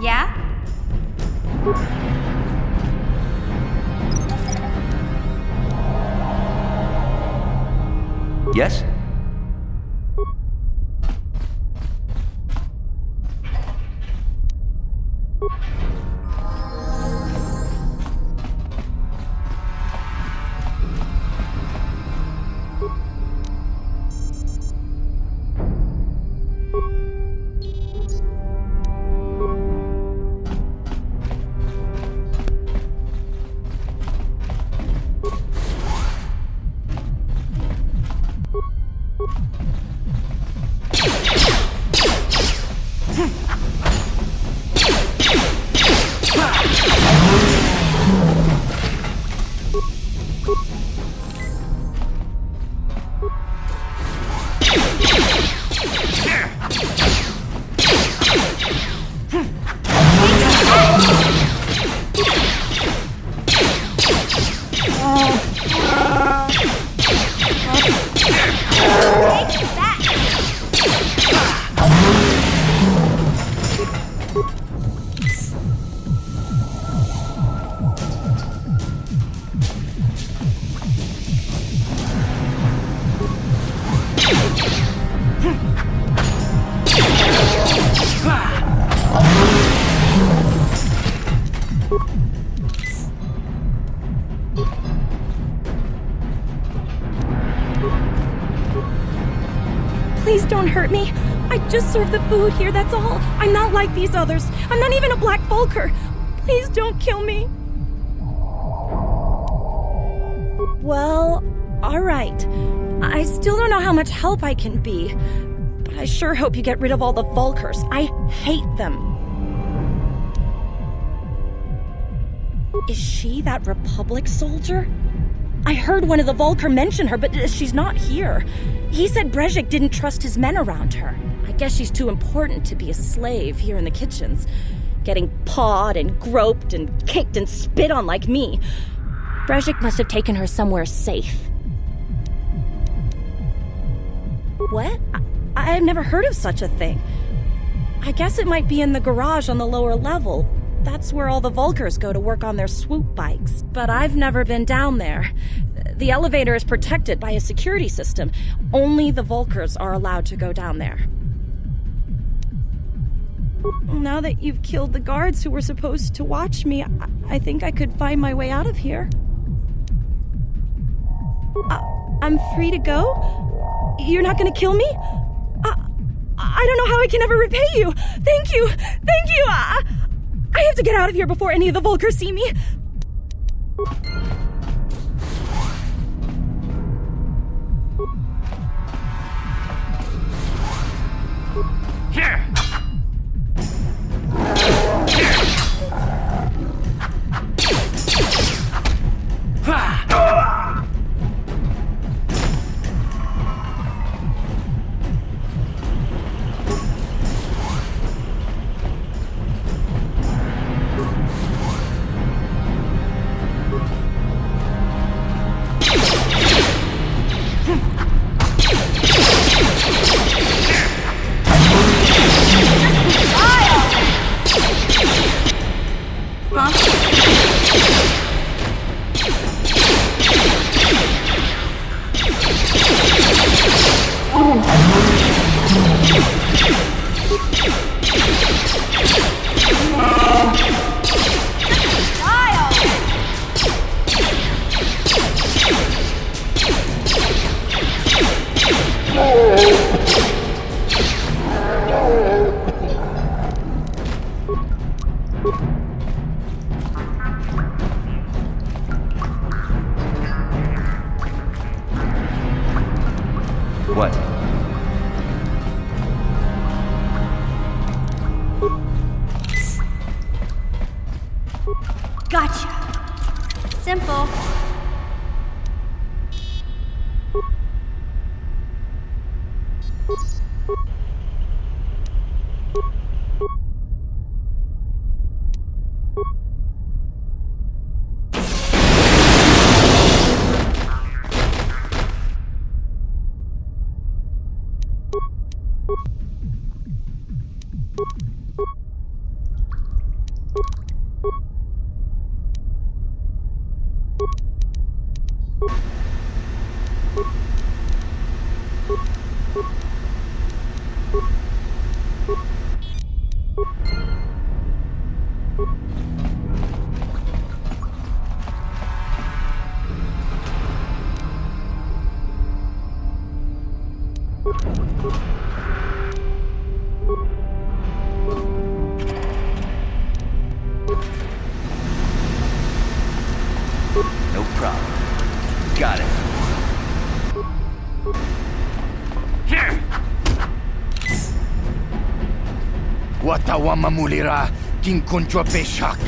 Yeah? Yes? Please don't hurt me. I just serve the food here, that's all. I'm not like these others. I'm not even a black Vulker. Please don't kill me. Well, all right. I still don't know how much help I can be, but I sure hope you get rid of all the Vulkers. I hate them. Is she that Republic soldier? I heard one of the Vulker mention her, but she's not here. He said Brejik didn't trust his men around her. I guess she's too important to be a slave here in the kitchens, getting pawed and groped and kicked and spit on like me. Brejik must have taken her somewhere safe. What? I've never heard of such a thing. I guess it might be in the garage on the lower level. That's where all the Vulkers go to work on their swoop bikes. But I've never been down there. The elevator is protected by a security system. Only the Vulkers are allowed to go down there. Now that you've killed the guards who were supposed to watch me, I think I could find my way out of here. I'm free to go? You're not gonna kill me? I don't know how I can ever repay you. Thank you. Thank you. I have to get out of here before any of the Vulkers see me. Here! What? Gotcha. Simple. No problem. Got it. Here! Watawa mamulira king kunjwa peshak.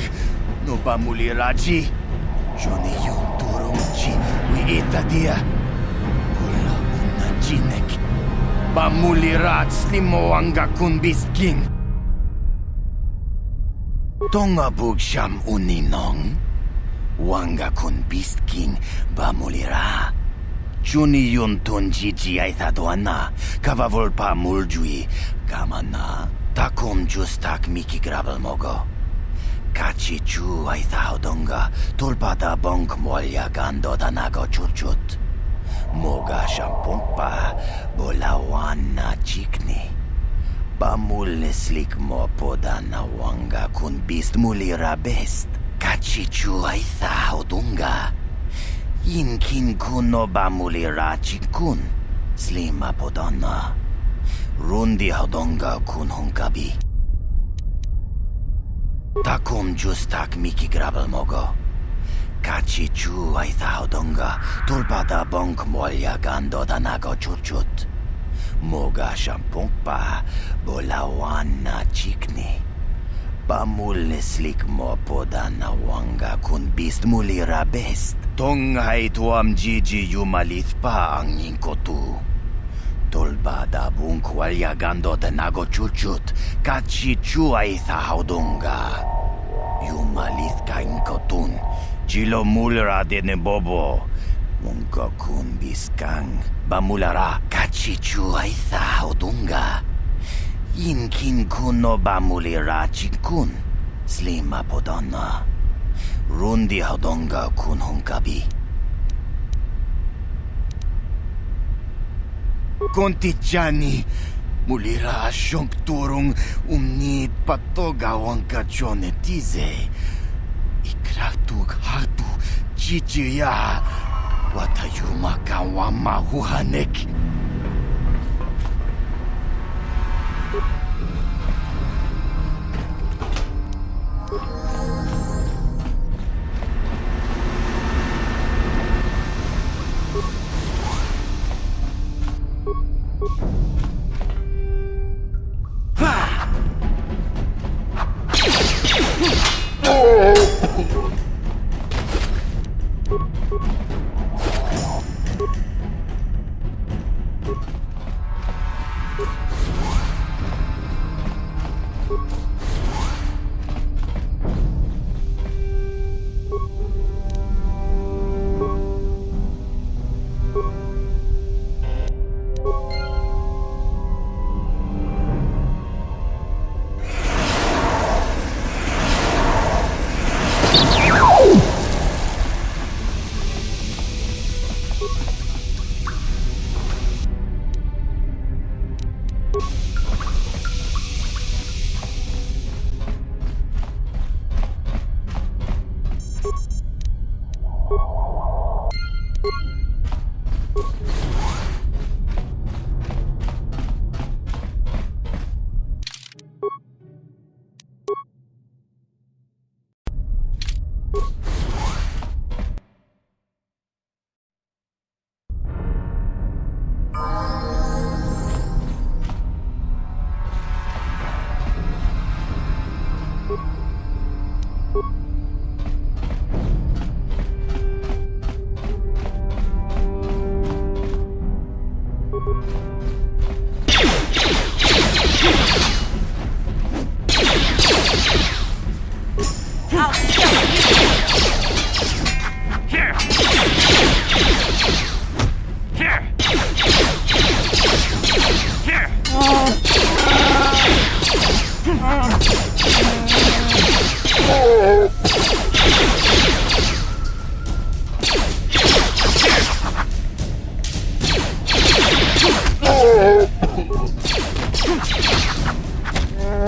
No ba muliraji? Joni yung turong chi wi eta dia. Pula una jinek. Ba mulirat slimo anga kun bisking. Tonga bugsham uninong. Wanga kun bisking ba mulira. Juni yun tun jiji ay thadwana. Kavavol pa muljui. Kamana. Takum justak miki grabel mogo. Kachi chu ay thaudonga. Tulpada bonk molya gando danago churchut. Moga shampumpa. Bolawan na chikni. Bamul neslik mo poda na wanga kun bist mulira best. Kachi chu ay thaudunga. Inkin kuno bamulira chikun. Slima podana. Rundi hodonga kun hunkabi. Takum justak miki grabel mogo. Kachi chu ay hodonga. Tulpada bonk molya gando danago churchut. Moga shampumpa. Bolawan na chikni. Bamul neslik mo poda na wanga kun bist mulira best. Tonghay tuam jiji yumalith pa ang inkotu. Tolbada bunk walyagando de nago chuchut. Kachi chuay thaudunga. Yumalith ka inkotun. Chilo mulra de nebobo. Munko kun biskang. Bamulara. Kachi chuay thaudunga. Inkin kuno bamulira chikun. Slima podana. Rundi hodonga kun hunkabi. Kontichani. Mulira asyong turong umnit patogawang kachone tize. Ikratug hatu chichiya. Watayuma kawama huhanek.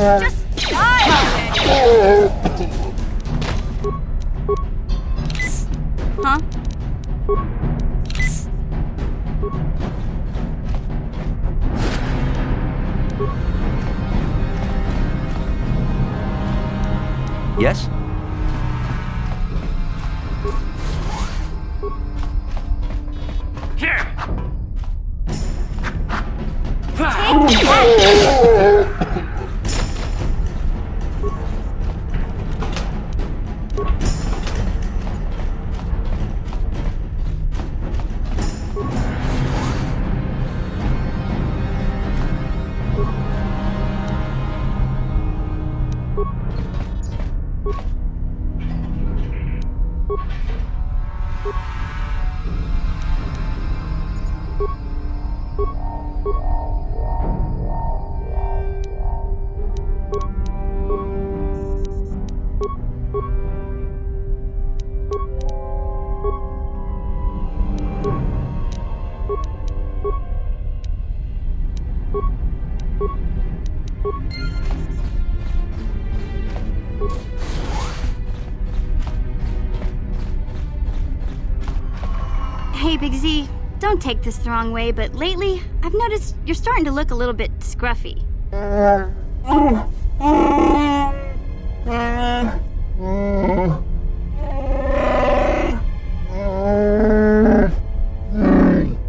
Just die! Huh? Yes? Here! Hey, Big Z, don't take this the wrong way, but lately, I've noticed you're starting to look a little bit scruffy.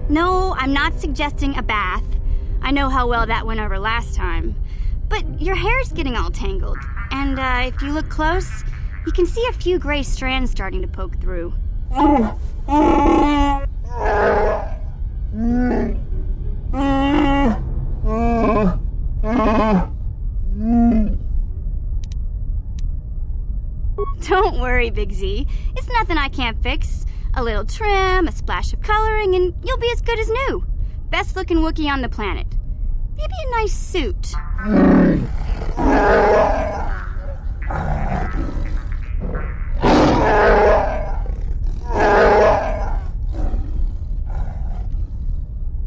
No, I'm not suggesting a bath. I know how well that went over last time. But your hair's getting all tangled, and if you look close, you can see a few gray strands starting to poke through. Don't worry, Big Z. It's nothing I can't fix. A little trim, a splash of coloring, and you'll be as good as new. Best looking Wookiee on the planet. Maybe a nice suit.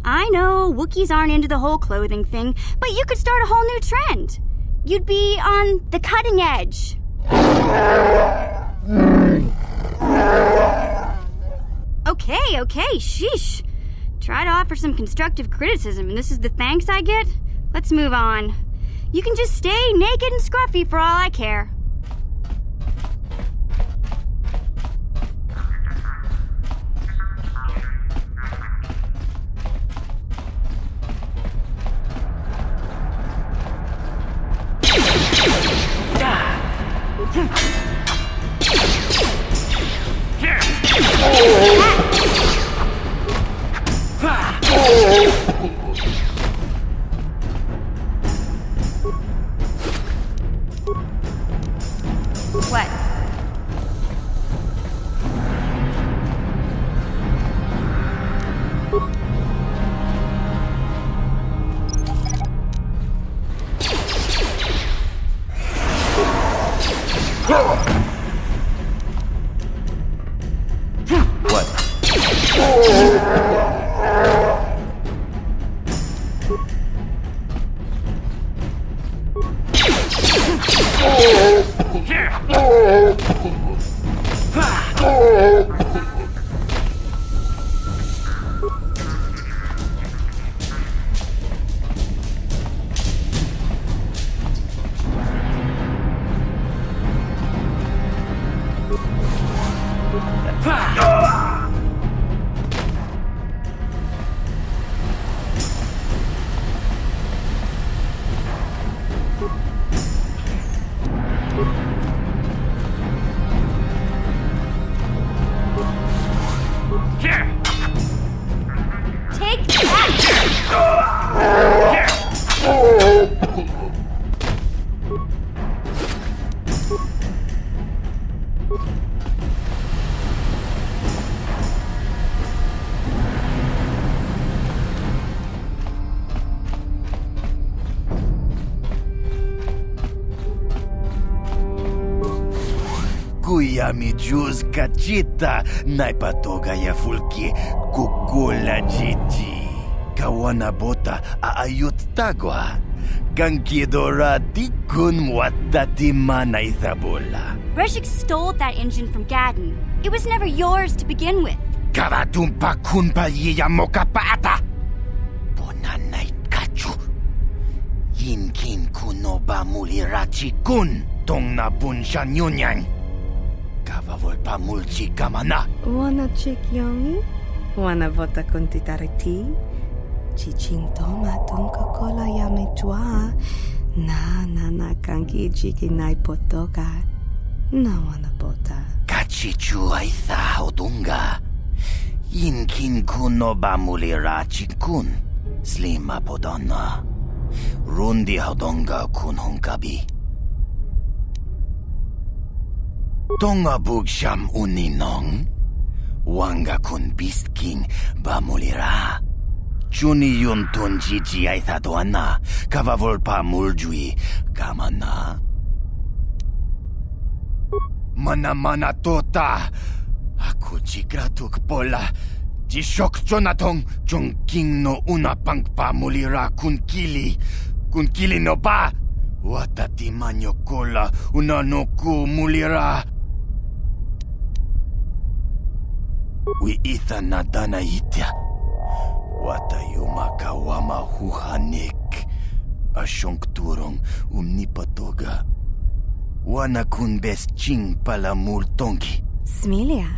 I know, Wookiees aren't into the whole clothing thing, but you could start a whole new trend. You'd be on the cutting edge. Okay, sheesh. Try to offer some constructive criticism, and this is the thanks I get? Let's move on. You can just stay naked and scruffy for all I care. What? Kuya mi juz kachita naipatoga ya fulki kukula jiji. Kawana bota aayut tagwa. kang kidora tikun wata di mana ithabola. Breshik stole that engine from Gadon. It was never yours to begin with. Kavatumpa kun palyiya mo kapaata. Bonanay kachu. Yinkin kuno ba mulirachi kun tong na bunshan yunyan. Kavavol pa mulchi kamana. Wana chik yongi? Wana vota kuntitariti? Chichintoma tunka kola yame chua. Na kanki chiki nai potoka. Na wana bota. Kachichu aitha odunga. Yinkin kuno ba mulirachi kun. Slima podonna. Rundi hodonga kun hunkabi. Tonga bugsham uninong. Wanga kun beast king ba mulira. Juni yun tun jiji aitha doana. Kavavol muljui kamana. Mana tota. Aku jigratuk pola. Jishok jonatong jong king no una pang pa mulira kun kili. Kun kili no ba. Watati manyo kola una no ku mulira. Wi itha na dana itya. Wata yumaka wama huhanik. Asyong turong umnipatoga. Wana kun bes ching pala multongi. Smilia,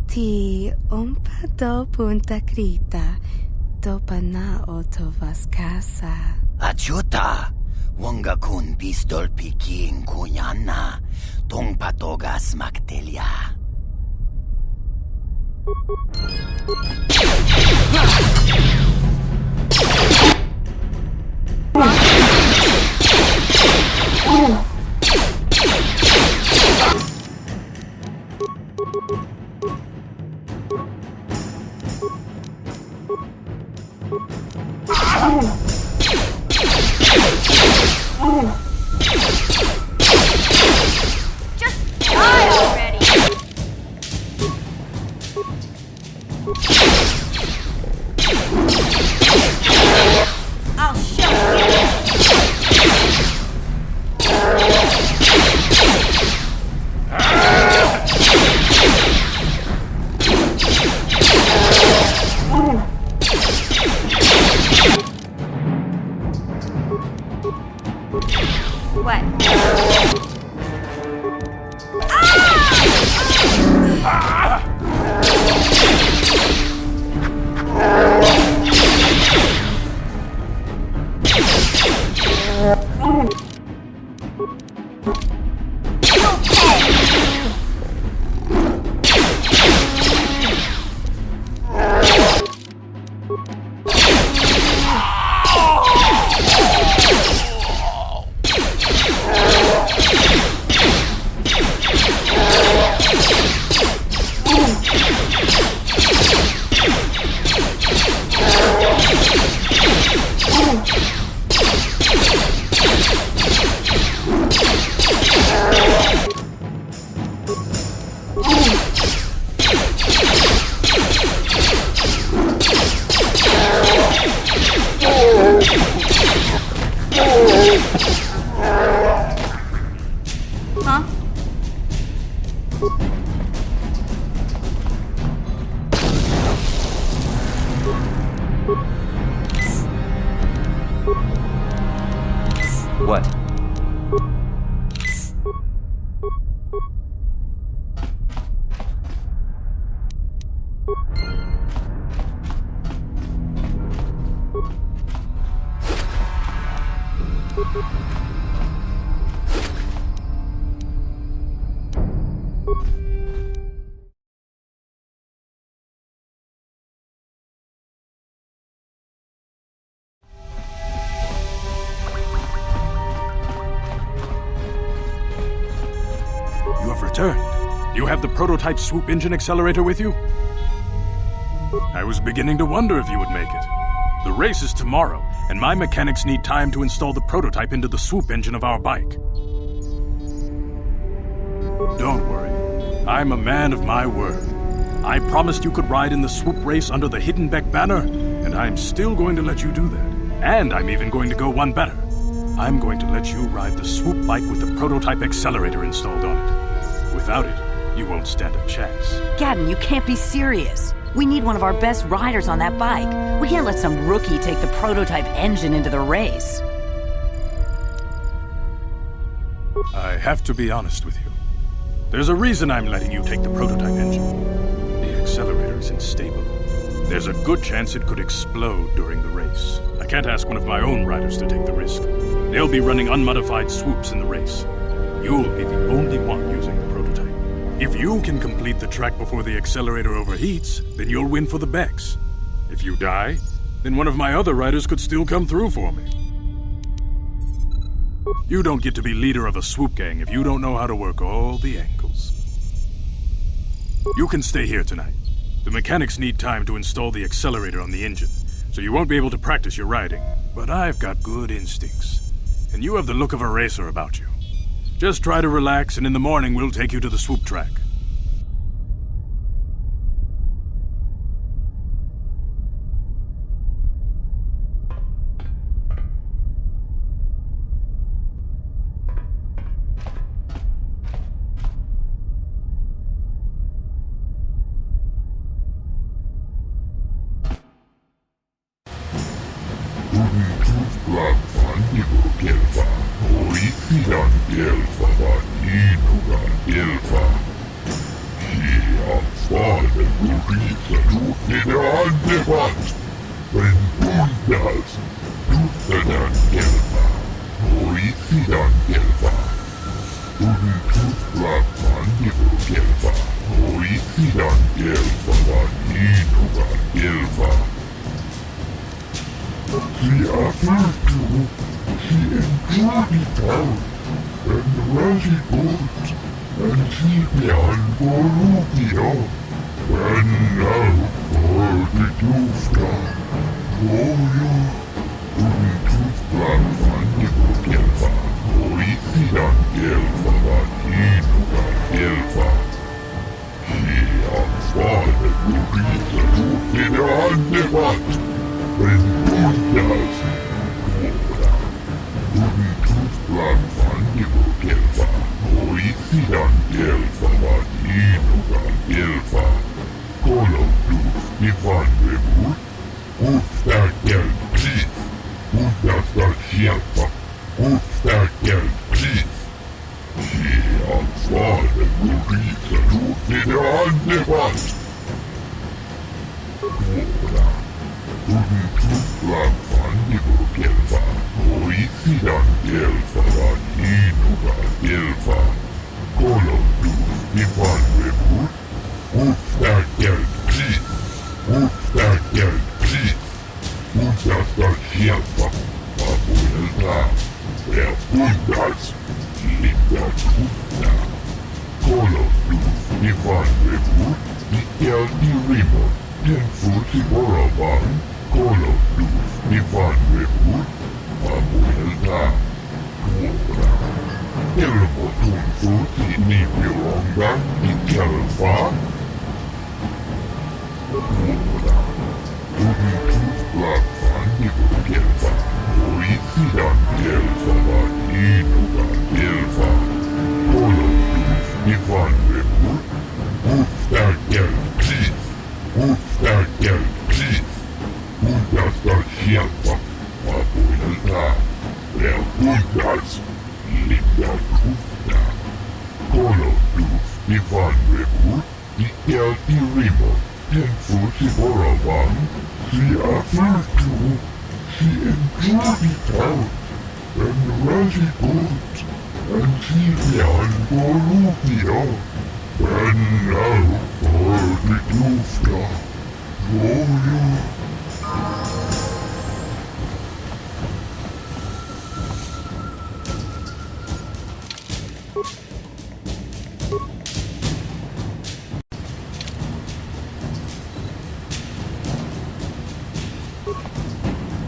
ti umpa do punta krita. Topa na oto vaskasa. Achuta. Wanga kun pistol piking kunyana. Tong patogas magtelia. Just die already! I'll show you! What? Huh? What? You have returned. You have the prototype swoop engine accelerator with you? I was beginning to wonder if you would make it. The race is tomorrow, and my mechanics need time to install the prototype into the swoop engine of our bike. Don't worry. I'm a man of my word. I promised you could ride in the swoop race under the Hiddenbeck banner, and I'm still going to let you do that. And I'm even going to go one better. I'm going to let you ride the swoop bike with the prototype accelerator installed on it. Without it, you won't stand a chance. Gadon, you can't be serious. We need one of our best riders on that bike. We can't let some rookie take the prototype engine into the race. I have to be honest with you. There's a reason I'm letting you take the prototype engine. The accelerator is unstable. There's a good chance it could explode during the race. I can't ask one of my own riders to take the risk. They'll be running unmodified swoops in the race. You'll be the only one using the prototype. If you can complete the track before the accelerator overheats, then you'll win for the Bex. If you die, then one of my other riders could still come through for me. You don't get to be leader of a swoop gang if you don't know how to work all the angles. You can stay here tonight. The mechanics need time to install the accelerator on the engine, so you won't be able to practice your riding. But I've got good instincts, and you have the look of a racer about you. Just try to relax, and in the morning we'll take you to the swoop track.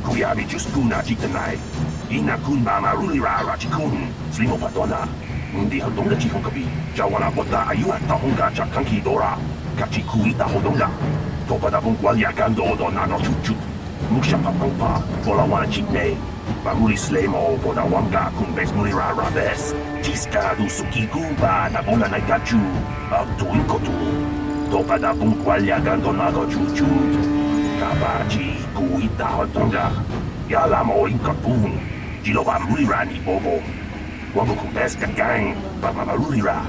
Kuyabi Juskuna Chitanai, Ina Kun Mama Rulira Rachikun, Slimo Patona, Ndi Hodonga Chihokabi, Jawana Bota Ayua Tahonga Chakanki Dora, Kachikuita Hodonga, Topada Bunqualia Gando Donano Chuchu, Musha Papampa, Bolawana Chitne, Mamuli slemo podawanga kun bes mulira rabes. Jiska du sukikuba na bola na gachu. Tuinkotu. Topada punkwalya gandonago chuchut. Kabaji kuita hotonga. Yalamo inkapun. Jiloba mulira ni bobo. Wango kun bes gang. Babamarulira.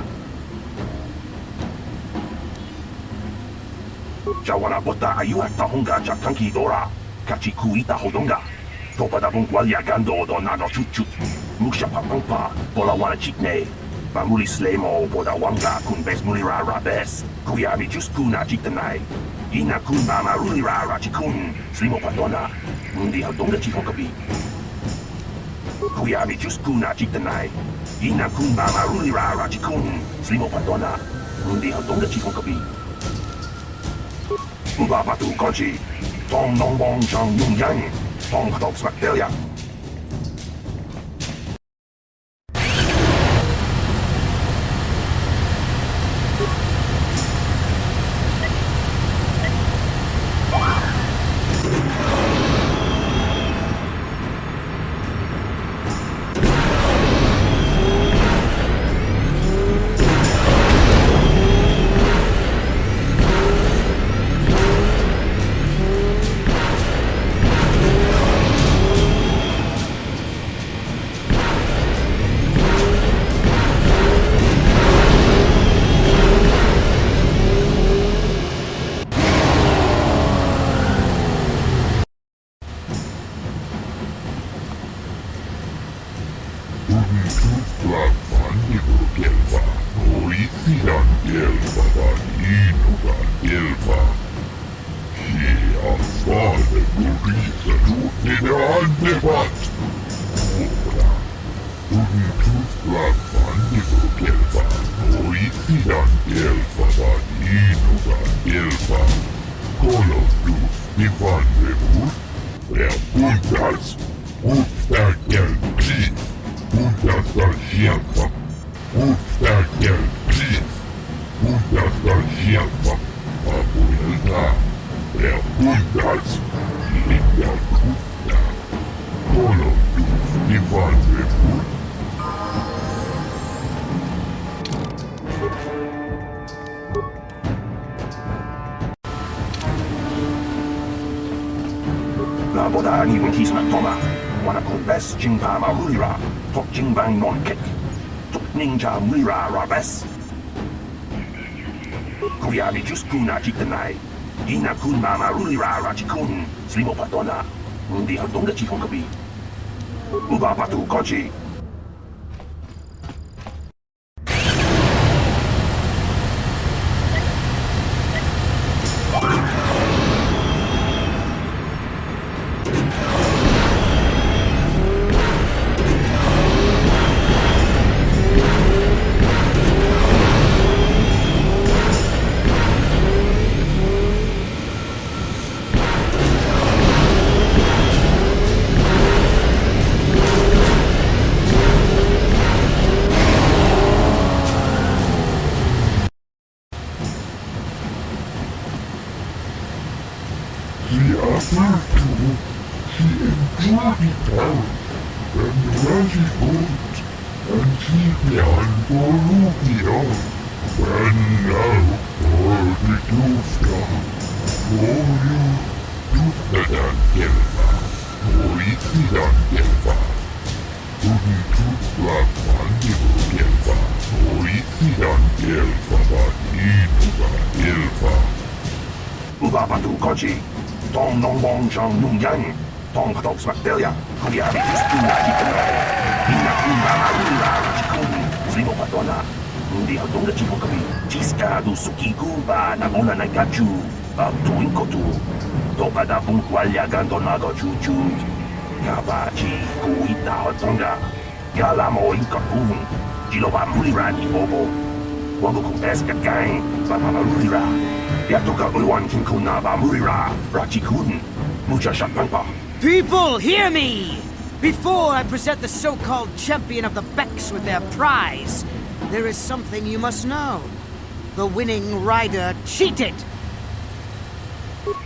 Jawana bota ayuat tahonga jakanki dora. Kachi kuita hodonga. Topada punkwalya gando donago chuchut. Musha papampa, bola wana chikne. Mamuli slemo boda wanga kun bes mulira rabes. Kuyami just kuna chiktanai. Ina kun mama rulira rachikun. Slimo padona. Mundi hadonga chihonkabi. Kuyami just kuna chiktanai. Ina kun mama rulira rachikun. Slimo padona. Mundi hadonga chihonkabi. Ubabatu kochi. Tong nong bong chang yung yang. Tong hadok smakdelia. Boda ni wintis matoma. Wana kun bes jingpa marulira. Tok jingbang non kek. Tok ninja mulira rabes. Kuyami just kuna chiktanai. Ina kun mama rulira rachikun. Slimo patona. Mundi hadonga chihonkabi. Ubabatu kochi. Ubabatu kochi. Tong nong bong chang yung yang. Tong hadok smakdelia. Kuyami just kuna chiktanai. Ina kun mama rulira rachikun. Slimo patona. Mundi hadonga chihonkabi. Jiska du sukikuba na bola na gachu. Tuinkotu. Topada punkwalya gandonago chuchut. Kabachi kuita hotonga. Yalamo inkapun. Jiloba mulira ni bobo. Wango kun bes gang. Babamarulira. Yatoka uluan kinkuna bamulira. Rachikun. Mucha shakpangpa. People, hear me! Before I present the so-called champion of the Becks with their prize, there is something you must know. The winning rider cheated!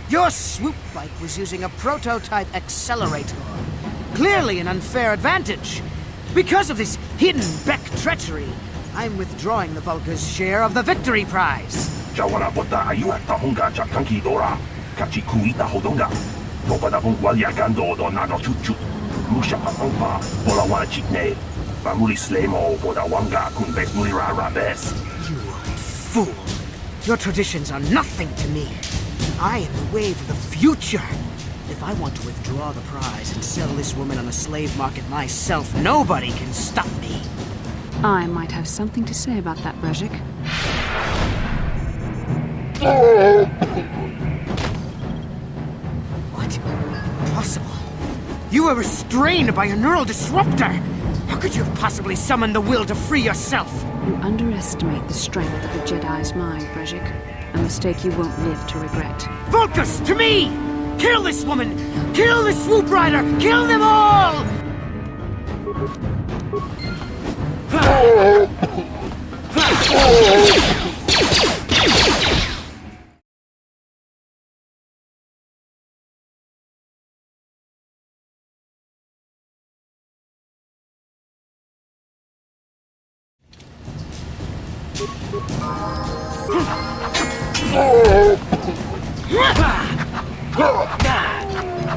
Your swoop bike was using a prototype accelerator. clearly an unfair advantage. Because of this hidden Beck treachery, I'm withdrawing the Vulca's share of the victory prize. Jawana bota ayuat tahonga jakanki dora. Kachi kuita hodonga. Topada bungwalia gando do nado chuchut. Musha papampa, bola wana chikne. Bamuli slemo boda wanga kun bes mulira rabes. You old fool. Your traditions are nothing to me. I am the wave of the future. If I want to withdraw the prize and sell this woman on the slave market myself, nobody can stop me. I might have something to say about that, Brejik. What? Impossible. You were restrained by a neural disruptor. How could you have possibly summoned the will to free yourself? You underestimate the strength of a Jedi's mind, Brejik. A mistake you won't live to regret. Vulcus, to me! Kill this woman! Kill the swoop rider! Kill them all!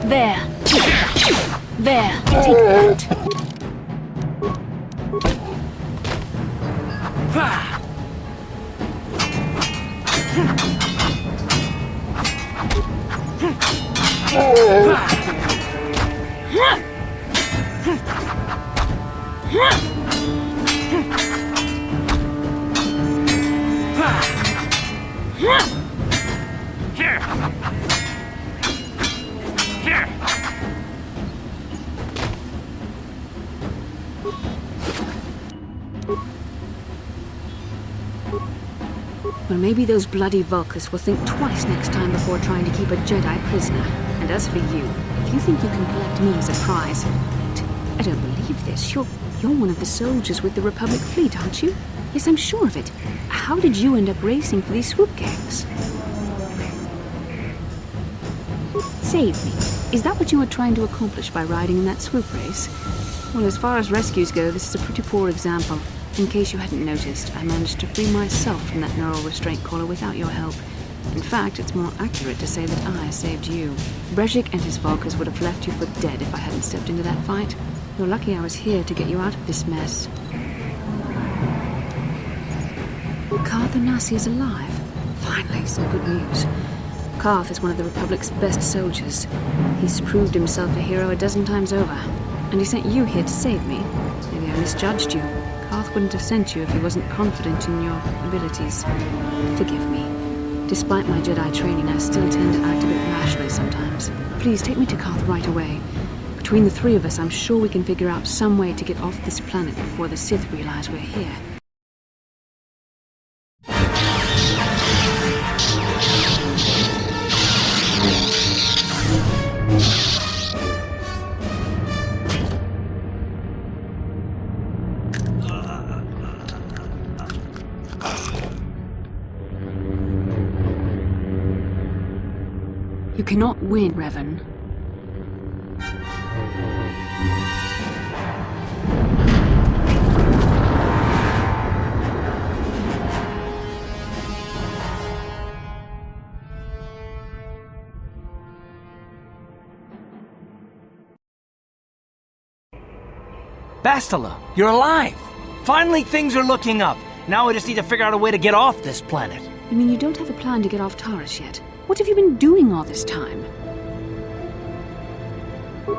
There. There. Take that. Well, maybe those bloody Vulcans will think twice next time before trying to keep a Jedi prisoner. And as for you, if you think you can collect me as a prize... Wait, I don't believe this. You're one of the soldiers with the Republic fleet, aren't you? Yes, I'm sure of it. How did you end up racing for these swoop gangs? Save me. Is that what you were trying to accomplish by riding in that swoop race? Well, as far as rescues go, this is a pretty poor example. In case you hadn't noticed, I managed to free myself from that neural restraint collar without your help. In fact, it's more accurate to say that I saved you. Brejik and his Vulcans would have left you for dead if I hadn't stepped into that fight. You're lucky I was here to get you out of this mess. Karth Onasi is alive. Finally, some good news. Karth is one of the Republic's best soldiers. He's proved himself a hero a dozen times over. And he sent you here to save me. Maybe I misjudged you. Karth wouldn't have sent you if he wasn't confident in your abilities. Forgive me. Despite my Jedi training, I still tend to act a bit rashly sometimes. Please take me to Karth right away. Between the three of us, I'm sure we can figure out some way to get off this planet before the Sith realize we're here. You cannot win, Revan. Bastila, you're alive! Finally, things are looking up. Now we just need to figure out a way to get off this planet. You mean you don't have a plan to get off Taurus yet? What have you been doing all this time?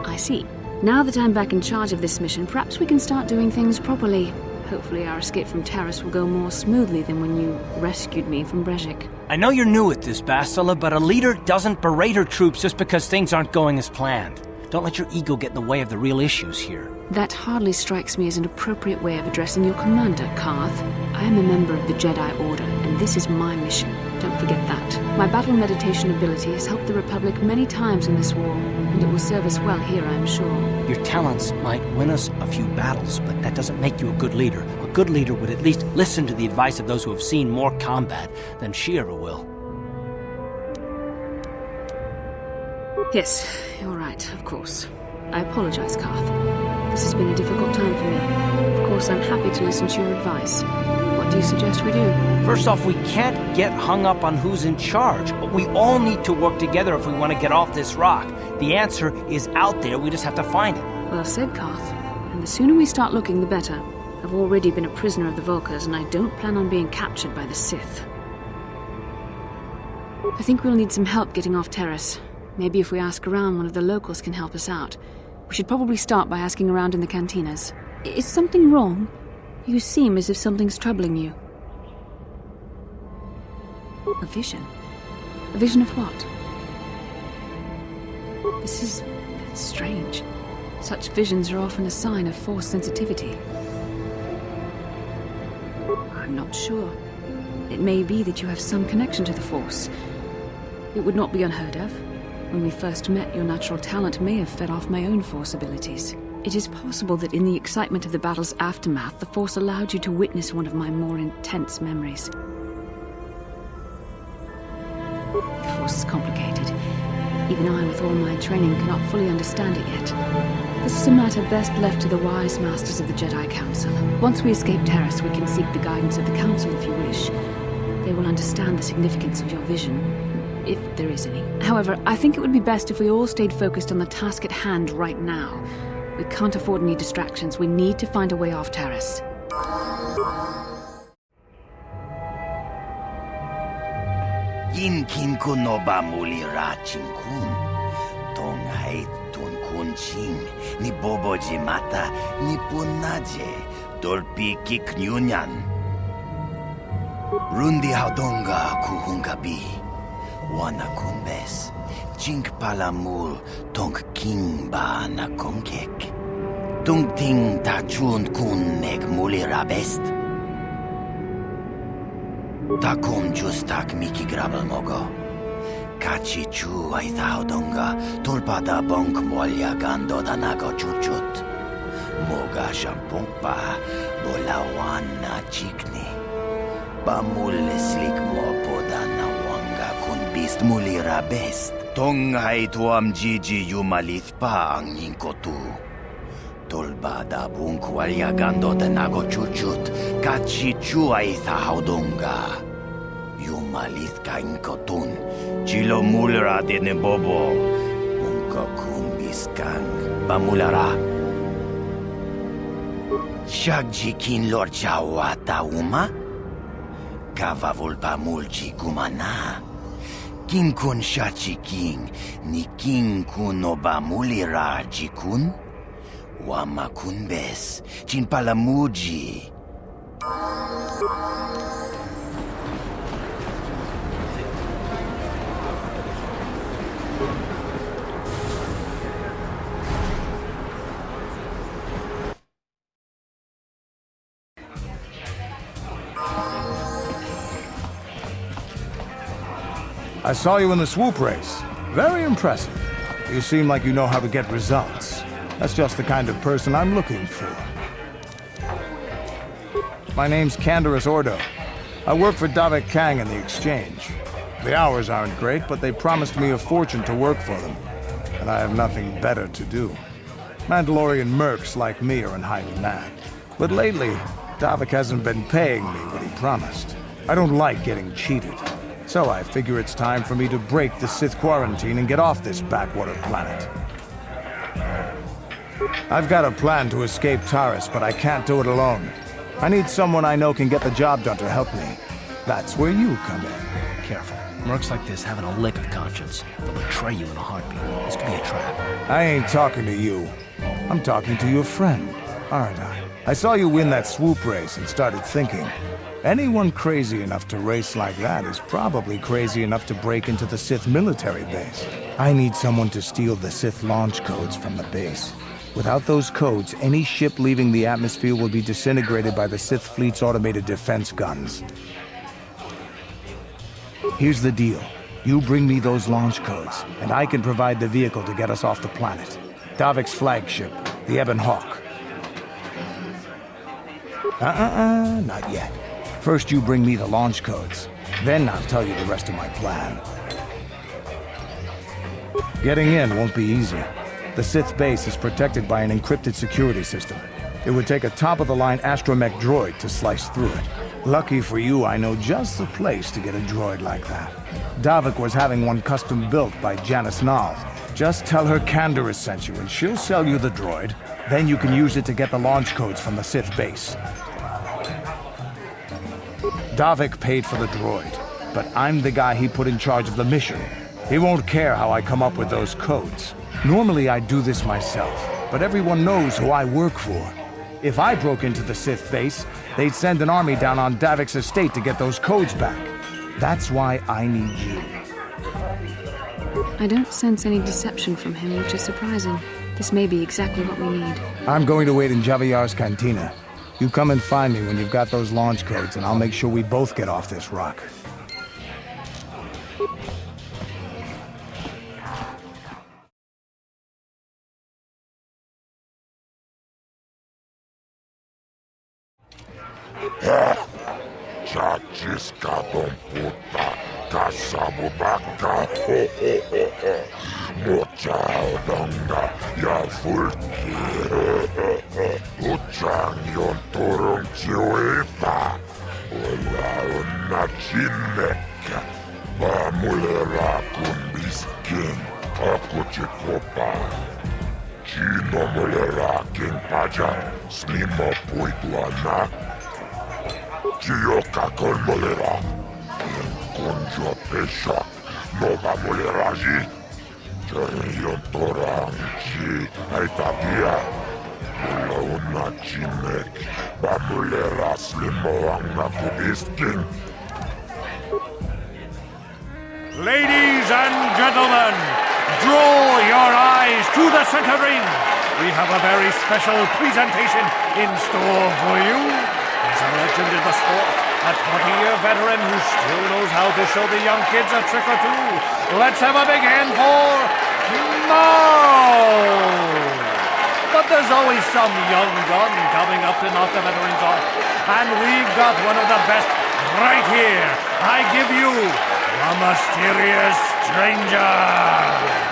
I see. Now that I'm back in charge of this mission, perhaps we can start doing things properly. Hopefully our escape from Taurus will go more smoothly than when you rescued me from Brejik. I know you're new at this, Bastila, but a leader doesn't berate her troops just because things aren't going as planned. Don't let your ego get in the way of the real issues here. That hardly strikes me as an appropriate way of addressing your commander, Karth. I am a member of the Jedi Order, and this is my mission. Don't forget that. My battle meditation ability has helped the Republic many times in this war, and it will serve us well here, I am sure. Your talents might win us a few battles, but that doesn't make you a good leader. A good leader would at least listen to the advice of those who have seen more combat than she ever will. Yes, you're right, of course. I apologize, Karth. This has been a difficult time for me. Of course, I'm happy to listen to your advice. What do you suggest we do? First off, we can't get hung up on who's in charge. We all need to work together if we want to get off this rock. The answer is out there, we just have to find it. Well said, Karth. And the sooner we start looking, the better. I've already been a prisoner of the Volkers, and I don't plan on being captured by the Sith. I think we'll need some help getting off Terrace. Maybe if we ask around, one of the locals can help us out. We should probably start by asking around in the cantinas. Is something wrong? You seem as if something's troubling you. A vision? A vision of what? This is strange. Such visions are often a sign of Force sensitivity. I'm not sure. It may be that you have some connection to the Force. It would not be unheard of. When we first met, your natural talent may have fed off my own Force abilities. It is possible that in the excitement of the battle's aftermath, the Force allowed you to witness one of my more intense memories. The Force is complicated. Even I, with all my training, cannot fully understand it yet. This is a matter best left to the wise masters of the Jedi Council. Once we escape Terrace, we can seek the guidance of the Council if you wish. They will understand the significance of your vision, if there is any. However, I think it would be best if we all stayed focused on the task at hand right now. We can't afford any distractions. We need to find a way off Terrace. Kin kun no ba muli ra chin kun. Tong hai tun kun ching. Ni boboji mata ni punaje. Dolpi kik nyunyan. Rundi haudonga kuhungabi. Wana kunbes. Chink palamul tong king ba na kongkek. Tung ting ta chun kun nek muli ra best. Takum justak miki grabel mogo. Kachi chu ay thaudonga tulpada bonk molya gando danago chuchut. Moga shampongpa bolawan na chikni. Bamulle slik mo poda na wanga kun bist mulira best. Tong ay tuam jiji yumalit pa ang yingkotu. Tulbada bunk walya gando danago chuchut. Kachi chu ay thaudonga. Yumalit ka inkotun. Chilo mulra de ne bobo. Unka kun biskang. Bamulara. Shagjikin lor jawata uma? Kavavul pamulji kumana. Kin kun shachiking. Ni kin kun obamulira jikun? Wama kun bes. Chin palamuji. I saw you in the swoop race. Very impressive. You seem like you know how to get results. That's just the kind of person I'm looking for. My name's Canderous Ordo. I work for Davik Kang in the Exchange. The hours aren't great, but they promised me a fortune to work for them. And I have nothing better to do. Mandalorian mercs like me are in high demand. But lately, Davik hasn't been paying me what he promised. I don't like getting cheated. So I figure it's time for me to break the Sith quarantine and get off this backwater planet. I've got a plan to escape Taris, but I can't do it alone. I need someone I know can get the job done to help me. That's where you come in. Careful. Mercs like this haven't a lick of conscience. They'll betray you in a heartbeat. This could be a trap. I ain't talking to you. I'm talking to your friend, aren't I? I saw you win that swoop race and started thinking, anyone crazy enough to race like that is probably crazy enough to break into the Sith military base. I need someone to steal the Sith launch codes from the base. Without those codes, any ship leaving the atmosphere will be disintegrated by the Sith fleet's automated defense guns. Here's the deal. You bring me those launch codes, and I can provide the vehicle to get us off the planet. Davik's flagship, the Ebon Hawk. Not yet. First you bring me the launch codes. Then I'll tell you the rest of my plan. Getting in won't be easy. The Sith base is protected by an encrypted security system. It would take a top-of-the-line astromech droid to slice through it. Lucky for you, I know just the place to get a droid like that. Davik was having one custom built by Janice Nall. Just tell her Canderous sent you and she'll sell you the droid. Then you can use it to get the launch codes from the Sith base. Davik paid for the droid, but I'm the guy he put in charge of the mission. He won't care how I come up with those codes. Normally I'd do this myself, but everyone knows who I work for. If I broke into the Sith base, they'd send an army down on Davik's estate to get those codes back. That's why I need you. I don't sense any deception from him, which is surprising. This may be exactly what we need. I'm going to wait in Javier's cantina. You come and find me when you've got those launch codes, and I'll make sure we both get off this rock. Chachis Gadon puta, kasabu baka, mochaudonga, ya fulki, uchang yon turung chiwita, wala una chineka, ba mulera kumbiskin, aku chikopa, chino mulera king paja, slimo puituana, Gioca con molera, conjo pesha, nova moleraji, Terion toranchi, aitavia, Mula una chinek, ba molera slimo anga kubiskin. Ladies and gentlemen, draw your eyes to the center ring. We have a very special presentation in store for you. He's a legend in the sport, a 20-year veteran who still knows how to show the young kids a trick or two. Let's have a big hand for Mao! But there's always some young gun coming up to knock the veterans off. And we've got one of the best right here. I give you the Mysterious Stranger!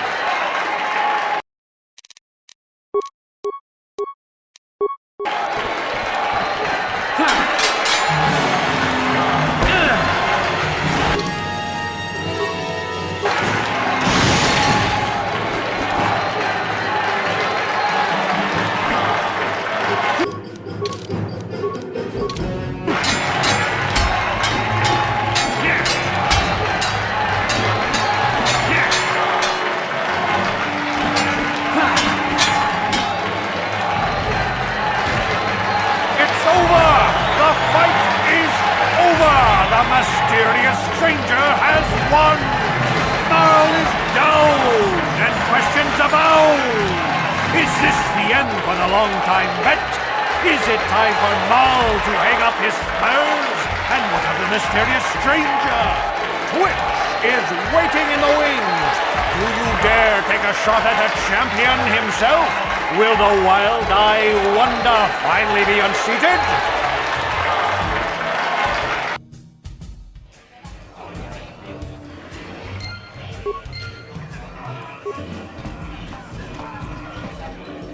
The Mysterious Stranger has won! Marl is down, and questions abound! Is this the end for the long-time vet? Is it time for Marl to hang up his spurs? And what of the Mysterious Stranger? Which is waiting in the wings? Do you dare take a shot at the champion himself? Will the wild-eye wonder finally be unseated?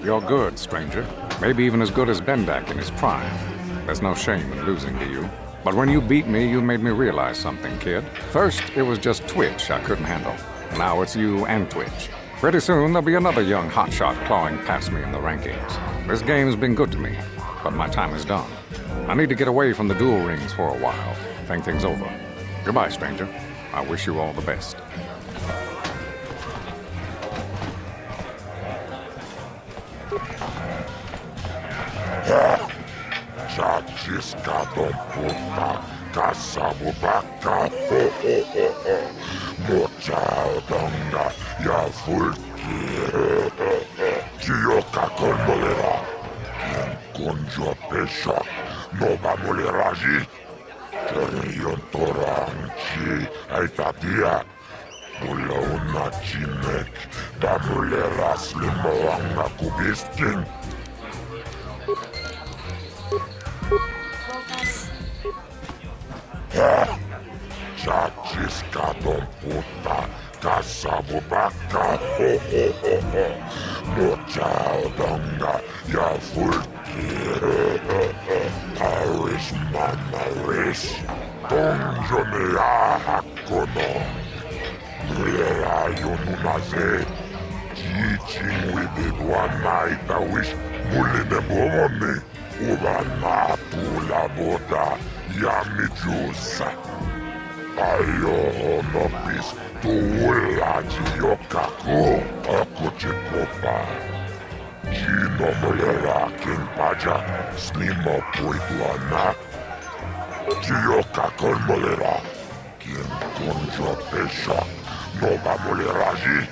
You're good, stranger. Maybe even as good as Bendak in his prime. There's no shame in losing to you. But when you beat me, you made me realize something, kid. First, it was just Twitch I couldn't handle. Now it's you and Twitch. Pretty soon, there'll be another young hotshot clawing past me in the rankings. This game's been good to me, but my time is done. I need to get away from the duel rings for a while, think things over. Goodbye, stranger. I wish you all the best. Chachis Gadon puta, kasabu baka, mochaudonga, ya fulki, Gioca con molera, conjo pesha, nova moleraji, Terion toranchi, aitavia, Mula una chinek, ba molera slimo anga kubiskin. Chachis Gadon puta, kasabu baka, Mochaudonga ya fulkire Paris manaris Tonjonea hakono Mulera yonunaze Teaching with it one night I wish Muline bomone Ubana tula boda Yamijusa Ayo honopis Tuula jiyokako Akuchikopa Jino mulera kinpaja Slimo puituana Jiyokako mulera Kin kunjo pesha Noba muleraji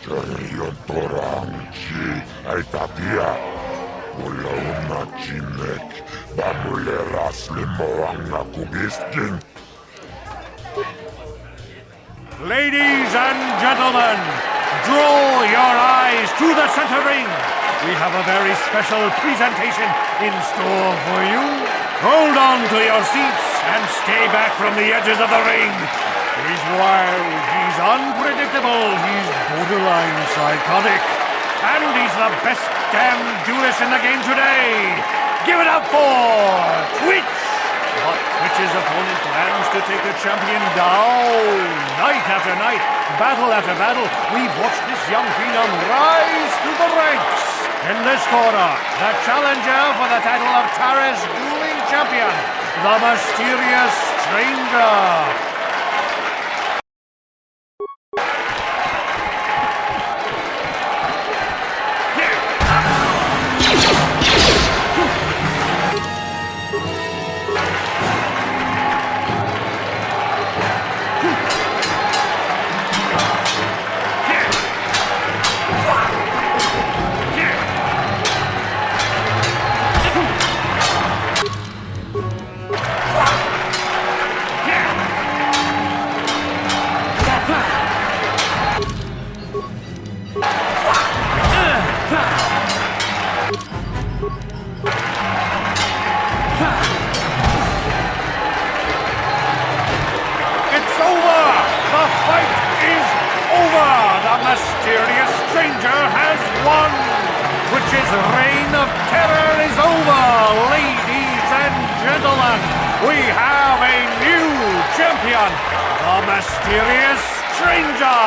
Jerion toranchi Aitatia Ula una chinek Bamulera slimo anga kubiskin Ladies and gentlemen, draw your eyes to the center ring. We have a very special presentation in store for you. Hold on to your seats and stay back from the edges of the ring. He's wild, he's unpredictable, he's borderline psychotic. And he's the best damn duelist in the game today. Give it up for Twitch! But Twitch's opponent plans to take the champion down. Night after night, battle after battle, we've watched this young phenom rise through the ranks. In this corner, the challenger for the title of Tara's dueling champion, the mysterious stranger. Mysterious stranger has won! Twitch's reign of terror is over, ladies and gentlemen! We have a new champion, the mysterious stranger!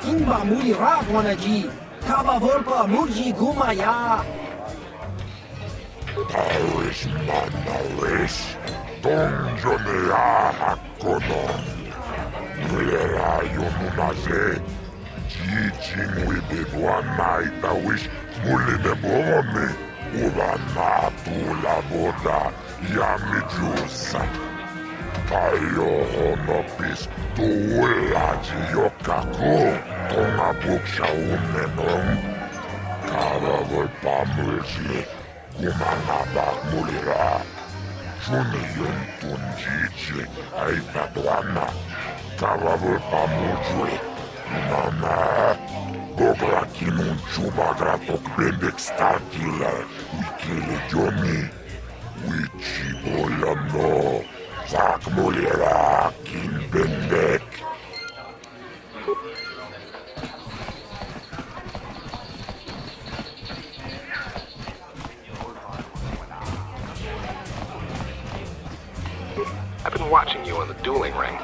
Kimba muli ragwanaji, kaba volpa mulji gumaya. Paris manaris, Tonjonea hakonon. Mulera yonunaze, teaching with it one night I wish muline bomone. Ubana tula boda, yamijusa. Ayo honopis, tuula jiyokako. Tonga buksha umenom Kava volpa mulsi Gumana bak mulira Juni yun tunjichi Aitatuana Kava volpa mulsui Gumana Bogra kinun chuba gratok bendek starkila Wikili jomi Wichi boyano Zak mulira kin bendek I've been watching you in the dueling ring.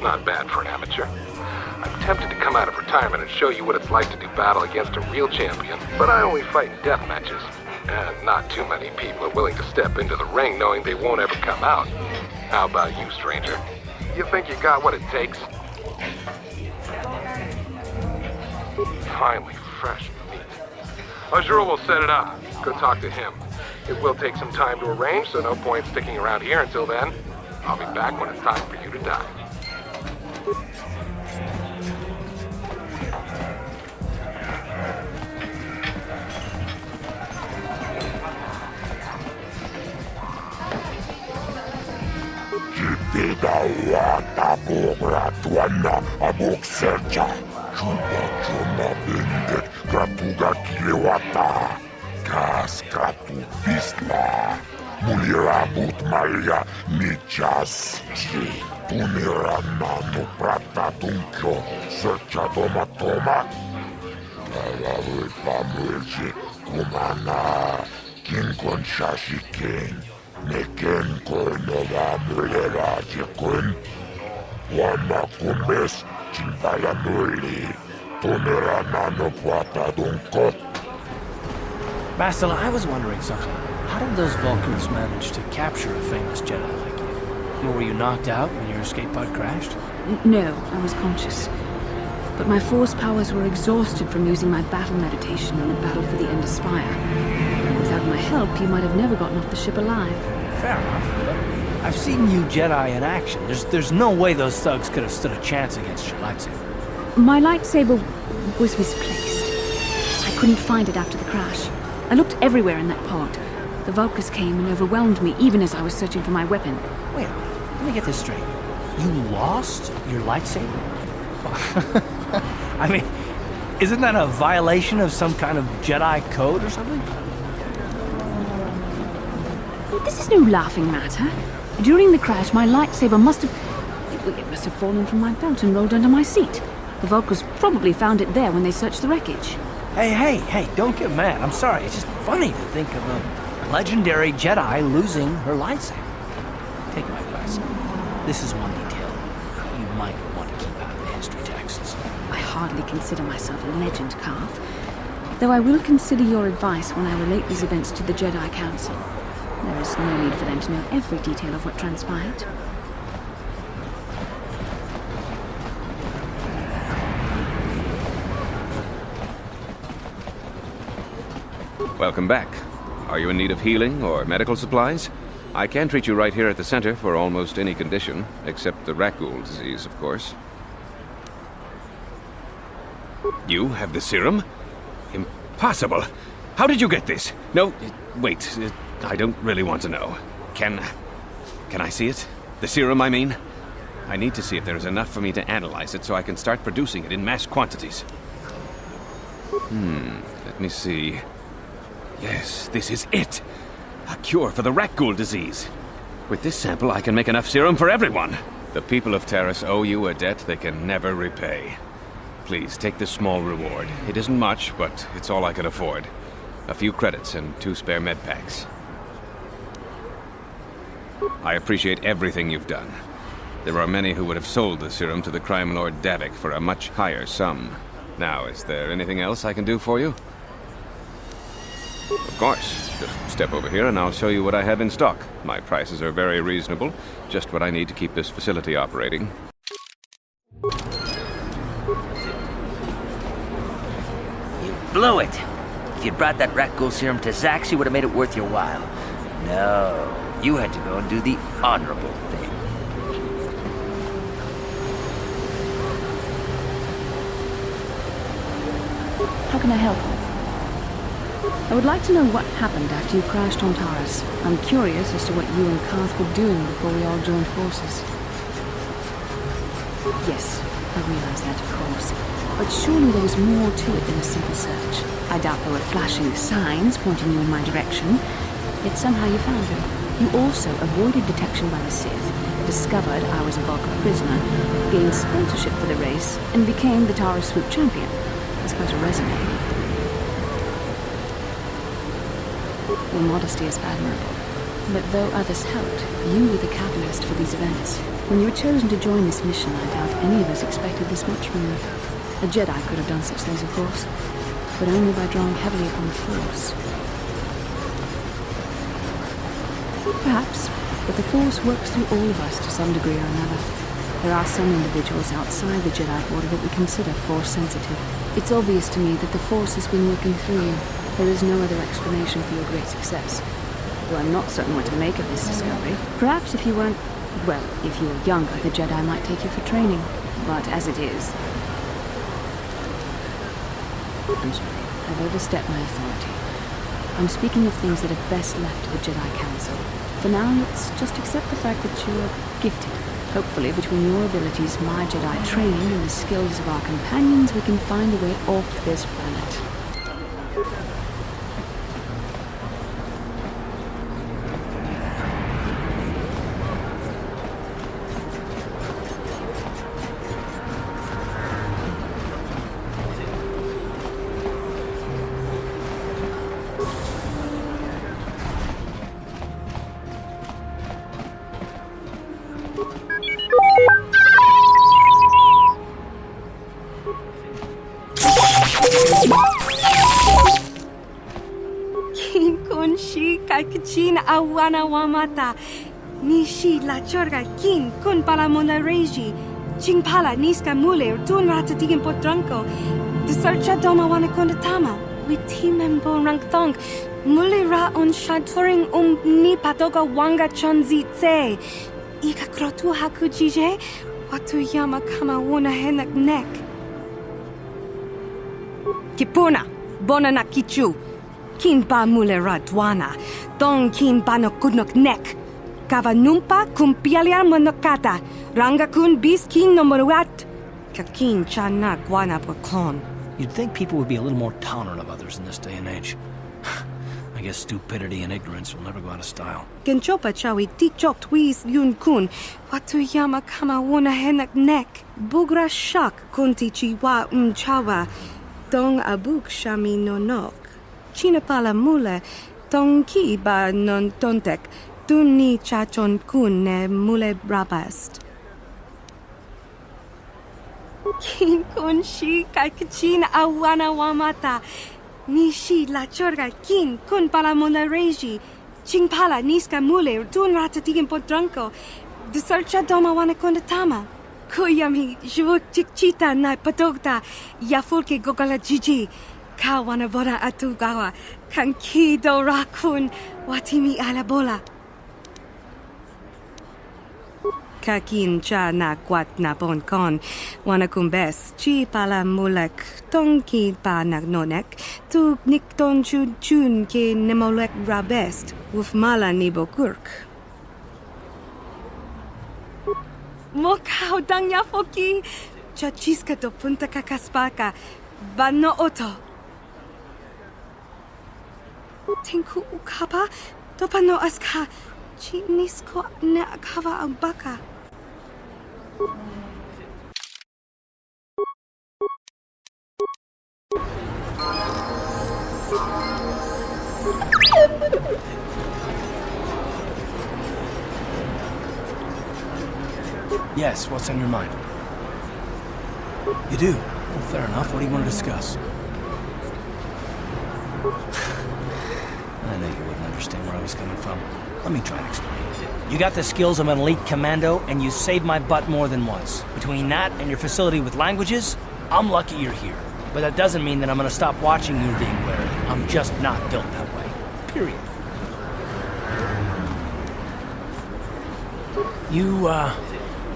Not bad for an amateur. I'm tempted to come out of retirement and show you what it's like to do battle against a real champion, but I only fight in death matches. And not too many people are willing to step into the ring knowing they won't ever come out. How about you, stranger? You think you got what it takes? Finally, fresh meat. Azura will set it up. Go talk to him. It will take some time to arrange, so no point sticking around here until then. I'll be back when it's time for you to die. Jipidawata Bogratuana Abok Serja Chupa Chuma Bendet Gratuga Kilewata Kaskatu Bisla. Mulirabut Malia Nichaschi. Punirannano Pratatuncho. Searcha Toma. Talavui Pamulchi Kumana. Kinkon Shashikin. Neken Koinova Mulera Jekun. Wama Kumbes. Chimpala Muli. Punirannano Pratadunkot. Bastila, I was wondering something. How did those Vulcans manage to capture a famous Jedi like you? Were you knocked out when your escape pod crashed? No, I was conscious. But my force powers were exhausted from using my battle meditation in the battle for the Ender Spire. Without my help, you might have never gotten off the ship alive. Fair enough. I've seen you Jedi in action. There's no way those thugs could have stood a chance against your lightsaber. My lightsaber was misplaced. I couldn't find it after the crash. I looked everywhere in that pod. The Vulcans came and overwhelmed me even as I was searching for my weapon. Wait a minute. Let me get this straight. You lost your lightsaber? I mean, isn't that a violation of some kind of Jedi code or something? This is no laughing matter. During the crash, my lightsaber must have fallen from my belt and rolled under my seat. The Vulcans probably found it there when they searched the wreckage. Hey, don't get mad. I'm sorry. It's just funny to think of a legendary Jedi losing her lightsaber. Take my advice. This is one detail you might want to keep out of the history texts. I hardly consider myself a legend, Carth. Though I will consider your advice when I relate these events to the Jedi Council. There is no need for them to know every detail of what transpired. Welcome back. Are you in need of healing or medical supplies? I can treat you right here at the center for almost any condition, except the Rakghoul disease, of course. You have the serum? Impossible! How did you get this? No, wait, I don't really want to know. Can I see it? The serum, I mean? I need to see if there is enough for me to analyze it so I can start producing it in mass quantities. Let me see. Yes, this is it! A cure for the Rakghoul disease. With this sample, I can make enough serum for everyone. The people of Taris owe you a debt they can never repay. Please, take this small reward. It isn't much, but it's all I can afford. A few credits and 2 spare med packs. I appreciate everything you've done. There are many who would have sold the serum to the crime lord Davik for a much higher sum. Now, is there anything else I can do for you? Of course. Just step over here and I'll show you what I have in stock. My prices are very reasonable. Just what I need to keep this facility operating. You blew it. If you'd brought that Rakghoul serum to Zax, you would have made it worth your while. No, you had to go and do the honorable thing. How can I help? I would like to know what happened after you crashed on Taris. I'm curious as to what you and Carth were doing before we all joined forces. Yes, I realize that, of course. But surely there was more to it than a simple search. I doubt there were flashing signs pointing you in my direction. Yet somehow you found me. You also avoided detection by the Sith, discovered I was a Vulcan prisoner, gained sponsorship for the race, and became the Taris Swoop champion. That's quite a resume. Your modesty is admirable. But though others helped, you were the catalyst for these events. When you were chosen to join this mission, I doubt any of us expected this much from you. A Jedi could have done such things, of course, but only by drawing heavily upon the Force. Perhaps, but the Force works through all of us to some degree or another. There are some individuals outside the Jedi Order that we consider Force-sensitive. It's obvious to me that the Force has been working through you. There is no other explanation for your great success. Though I'm not certain what to make of this discovery. Perhaps if you weren't... well, if you were younger, the Jedi might take you for training. But as it is... I'm sorry. I've overstepped my authority. I'm speaking of things that are best left to the Jedi Council. For now, let's just accept the fact that you are gifted. Hopefully, between your abilities, my Jedi training, and the skills of our companions, we can find a way off this planet. kai kachin awana wamata. Nishi la chorga kin kun pala mona reji. Ching pala niska mule tun rata tigin potranko. The searcha doma wana kondatama. Witimembo rangthong. Mule ra on shaturing ni patoga wanga chonzi tse. Ika krotu hakujije. Watu yama kama wona henak nek. Kipuna, bona na kichu. Kin ba mule ra dwana. Dong kin ba no kudnok nek. Kava numpa kumpialiar monokata. Ranga kun bis kin no moruat. Kakin chana guana pokon. You'd think people would be a little more tolerant of others in this day and age. I guess stupidity and ignorance will never go out of style. Genchopa chawi tikchok twis yun kun. Watu yama kama wona henak nek. Bugra shak kunti chiwa chawa. Dong abuk shami nonok. China pala mule. Dong ki ba non tontek. Dunni chachon kun ne mule brabast. Kin kun shi kai kachin awana wamata. Nishi la chorga kin kun pala mona reji. Ching pala niska mule tun rata tigin potranko. The searcha doma wana kondatama. Kuyami jvuk chikchita na patogta. Yafulke gogala jiji. Ka wana bora atugawa. Kanki do rakun watimi alabola. Kakin cha na kwat na bon kon. Wana kumbes chi pala mulek. Tongki pa nagnonek. Tu nikton chun chun ke nemolek rabest. Wuf mala nibo kurk. Mokao dang yafoki. Chachiska do punta kakaspaka. Bano oto. Tinku ukapa. Topano aska. Chinisko na akava ambaka. Yes, what's on your mind? You do? Well, fair enough. What do you want to discuss? I knew you wouldn't understand where I was coming from. Let me try and explain. You got the skills of an elite commando, and you saved my butt more than once. Between that and your facility with languages, I'm lucky you're here. But that doesn't mean that I'm gonna stop watching you being wary. I'm just not built that way. Period.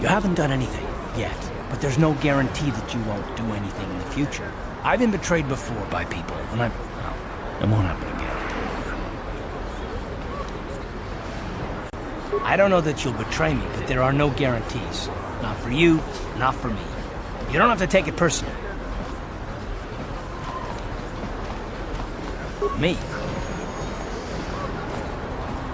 You haven't done anything yet, but there's no guarantee that you won't do anything in the future. I've been betrayed before by people, and it won't happen again. I don't know that you'll betray me, but there are no guarantees. Not for you, not for me. You don't have to take it personally. Me?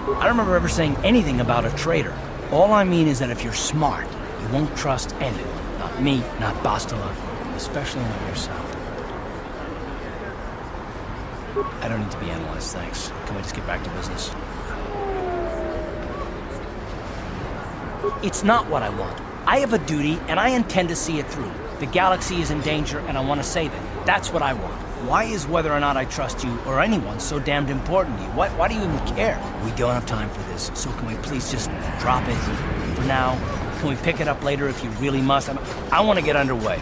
I don't remember ever saying anything about a traitor. All I mean is that if you're smart, you won't trust anyone. Not me, not Bastila, especially not yourself. I don't need to be analyzed, thanks. Can we just get back to business? It's not what I want. I have a duty, and I intend to see it through. The galaxy is in danger, and I want to save it. That's what I want. Why is whether or not I trust you, or anyone, so damned important to you? Why do you even care? We don't have time for this, so can we please just drop it for now? Can we pick it up later if you really must? I want to get underway.